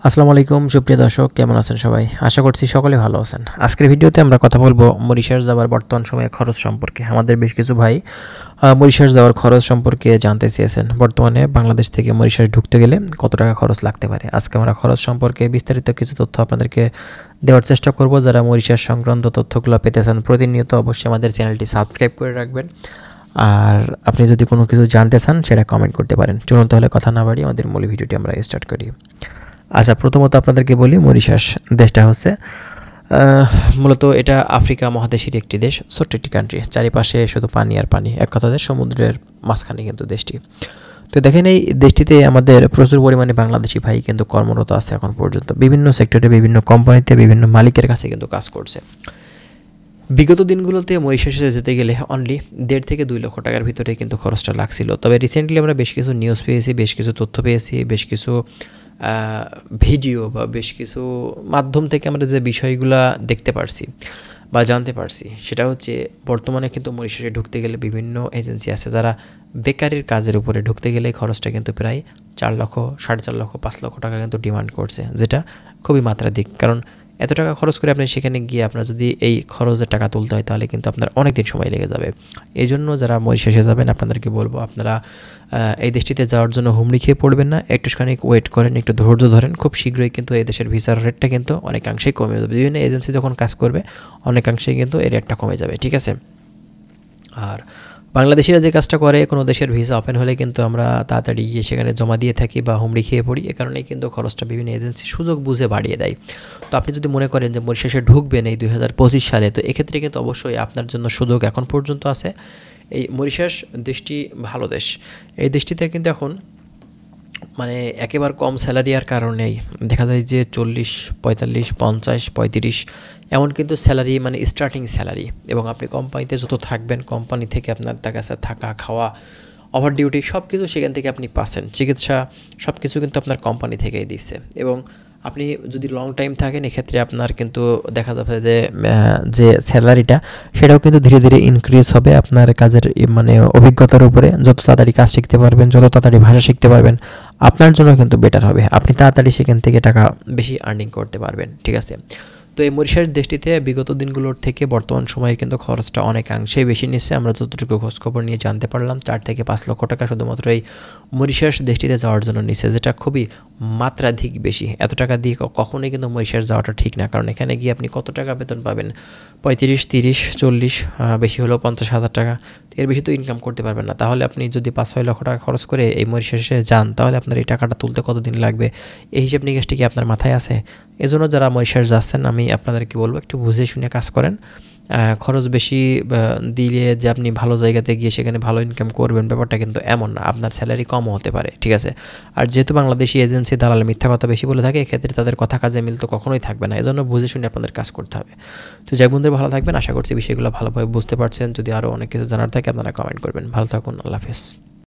আসসালামু আলাইকুম সুপ্রিয় দর্শক, কেমন আছেন সবাই? আশা করছি সকলে ভালো আছেন। আজকের ভিডিওতে আমরা কথা বলবো মরিশাস যাওয়ার বর্তমান সময়ে খরচ সম্পর্কে। আমাদের বেশ কিছু ভাই মরিশাস যাওয়ার খরচ সম্পর্কে জানতে চেয়েছেন। বর্তমানে বাংলাদেশ থেকে মরিশাস ঢুকতে গেলে কত টাকা খরচ লাগতে পারে। আজকে আমরা খরচ সম্পর্কে বিস্তারিত কিছু তথ্য আপনাদেরকে দেওয়ার চেষ্টা করব। যারা মরিশাস সংক্রান্ত তথ্যগুলো পেতে চান প্রতিনিয়ত অবশ্যই আমাদের চ্যানেলটি সাবস্ক্রাইব করে রাখবেন। আর আপনি যদি কোনো কিছু জানতে চান সেটা কমেন্ট করতে পারেন। চলুন তাহলে কথা না বাড়িয়ে আমাদের মূল ভিডিওটি আমরা স্টার্ট করি। আচ্ছা, প্রথমত আপনাদেরকে বলি, মরিশাস দেশটা হচ্ছে মূলত এটা আফ্রিকা মহাদেশের একটি দেশ, ছোট্ট একটি কান্ট্রি। চারিপাশে শুধু পানি আর পানি, এক কথাতে সমুদ্রের মাঝখানে কিন্তু দেশটি। তো দেখেন, এই দেশটিতে আমাদের প্রচুর পরিমাণে বাংলাদেশি ভাই কিন্তু কর্মরত আছে এখন পর্যন্ত। বিভিন্ন সেক্টরে, বিভিন্ন কোম্পানিতে, বিভিন্ন মালিকের কাছে কিন্তু কাজ করছে। বিগত দিনগুলোতে মরিশাসে যেতে গেলে অনলি 1.5 থেকে 2 লক্ষ টাকার ভিতরে কিন্তু খরচটা লাগছিল। তবে রিসেন্টলি আমরা বেশ কিছু নিউজ পেয়েছি, বেশ কিছু তথ্য পেয়েছি, বেশ কিছু ভিডিও বা বেশ কিছু মাধ্যম থেকে আমরা যে বিষয়গুলো দেখতে পারছি বা জানতে পারছি, সেটা হচ্ছে বর্তমানে কিন্তু মরিশাসে ঢুকতে গেলে বিভিন্ন এজেন্সি আছে যারা বেকারির কাজের উপরে ঢুকতে গেলে খরচটা কিন্তু প্রায় 4 লক্ষ, 4.5 লক্ষ, 5 লক্ষ টাকা কিন্তু ডিমান্ড করছে, যেটা খুবই মাত্রাধিক। কারণ এত টাকা খরচ করে আপনি সেখানে গিয়ে আপনার যদি এই খরচের টাকা তুলতে হয় তাহলে কিন্তু আপনার অনেক দিন সময় লেগে যাবে। এই জন্য যারা মরিশাসে যাবেন আপনাদেরকে বলবো, আপনারা এই দেশটিতে যাওয়ার জন্য হুমড়ি খেয়ে পড়বেন না, একটুখানি ওয়েট করেন, একটু ধৈর্য ধরেন। খুব শীঘ্রই কিন্তু এই দেশের ভিসার রেটটা কিন্তু অনেকাংশেই কমে যাবে। বিভিন্ন এজেন্সি যখন কাজ করবে অনেকাংশেই কিন্তু এই রেটটা কমে যাবে, ঠিক আছে? আর বাংলাদেশিরা যে কাজটা করে, কোনো দেশের ভিসা ওপেন হলে কিন্তু আমরা তাড়াতাড়ি গিয়ে সেখানে জমা দিয়ে থাকি বা হুমড়ি খেয়ে পড়ি। এ কারণেই কিন্তু খরচটা বিভিন্ন এজেন্সি সুযোগ বুঝে বাড়িয়ে দেয়। তো আপনি যদি মনে করেন যে মরিশাসে ঢুকবেন এই 2025 সালে, তো এক্ষেত্রে কিন্তু অবশ্যই আপনার জন্য সুযোগ এখন পর্যন্ত আছে। এই মরিশাস দেশটি ভালো দেশ। এই দেশটিতে কিন্তু এখন মানে একেবারে কম স্যালারি আর কারণেই দেখা যায় যে 40, 45, 50, 35 এমন কিন্তু স্যালারি, মানে স্টার্টিং স্যালারি। এবং আপনি কোম্পানিতে যত থাকবেন, কোম্পানি থেকে আপনার কাছে থাকা, খাওয়া, ওভার ডিউটি সব কিছু সেখান থেকে আপনি পাচ্ছেন। চিকিৎসা সব কিছু কিন্তু আপনার কোম্পানি থেকেই দিচ্ছে। এবং আপনি যদি লং টাইম থাকেন এক্ষেত্রে আপনার কিন্তু দেখা যাবে যে যে স্যালারিটা সেটাও কিন্তু ধীরে ধীরে ইনক্রিজ হবে আপনার কাজের মানে অভিজ্ঞতার উপরে। যত তাড়াতাড়ি কাজ শিখতে পারবেন, যত তাড়াতাড়ি ভাষা শিখতে পারবেন, আপনার জন্য কিন্তু বেটার হবে। আপনি তাড়াতাড়ি সেখান থেকে টাকা বেশি আর্নিং করতে পারবেন, ঠিক আছে? তো এই মরিশাস দেশটিতে বিগত দিনগুলোর থেকে বর্তমান সময়ে কিন্তু খরচটা অনেকাংশেই বেশি নিচ্ছে। আমরা যতটুকু খোঁজখবর নিয়ে জানতে পারলাম 4 থেকে 5 লক্ষ টাকা শুধুমাত্র এই মরিশাস দেশটিতে যাওয়ার জন্য নিচ্ছে, যেটা খুবই মাত্রাধিক বেশি। এত টাকা দিয়ে কখনোই কিন্তু মরিশাস যাওয়াটা ঠিক না। কারণ এখানে গিয়ে আপনি কত টাকা বেতন পাবেন? 35, 30, 40, বেশি হলেও 50,000 টাকা। এর বেশি তো ইনকাম করতে পারবেন না। তাহলে আপনি যদি 5-6 লক্ষ টাকা খরচ করে এই মরিশাসে যান, তাহলে আপনার এই টাকাটা তুলতে কতদিন লাগবে? এই হিসাব নিকাশটি কি আপনার মাথায় আছে? এজন্য যারা মরিশাস যাচ্ছেন আমি আপনাদেরকে বলবো, একটু বুঝে শুনে কাজ করেন। খরচ বেশি দিলে যে আপনি ভালো জায়গাতে গিয়ে সেখানে ভালো ইনকাম করবেন, ব্যাপারটা কিন্তু এমন না। আপনার স্যালারি কমও হতে পারে, ঠিক আছে? আর যেহেতু বাংলাদেশি এজেন্সি দালাল মিথ্যা কথা বেশি বলে থাকে, এক্ষেত্রে তাদের কথা কাজে মিল তো কখনোই থাকবে না। এজন্য বুঝে শুনে আপনাদের কাজ করতে হবে। তো যাই বন্ধুরা, ভালো থাকবেন। আশা করছি বিষয়গুলো ভালোভাবে বুঝতে পারছেন। যদি আরও অনেক কিছু জানার থাকে আপনারা কমেন্ট করবেন। ভালো থাকুন, আল্লাহ হাফেজ।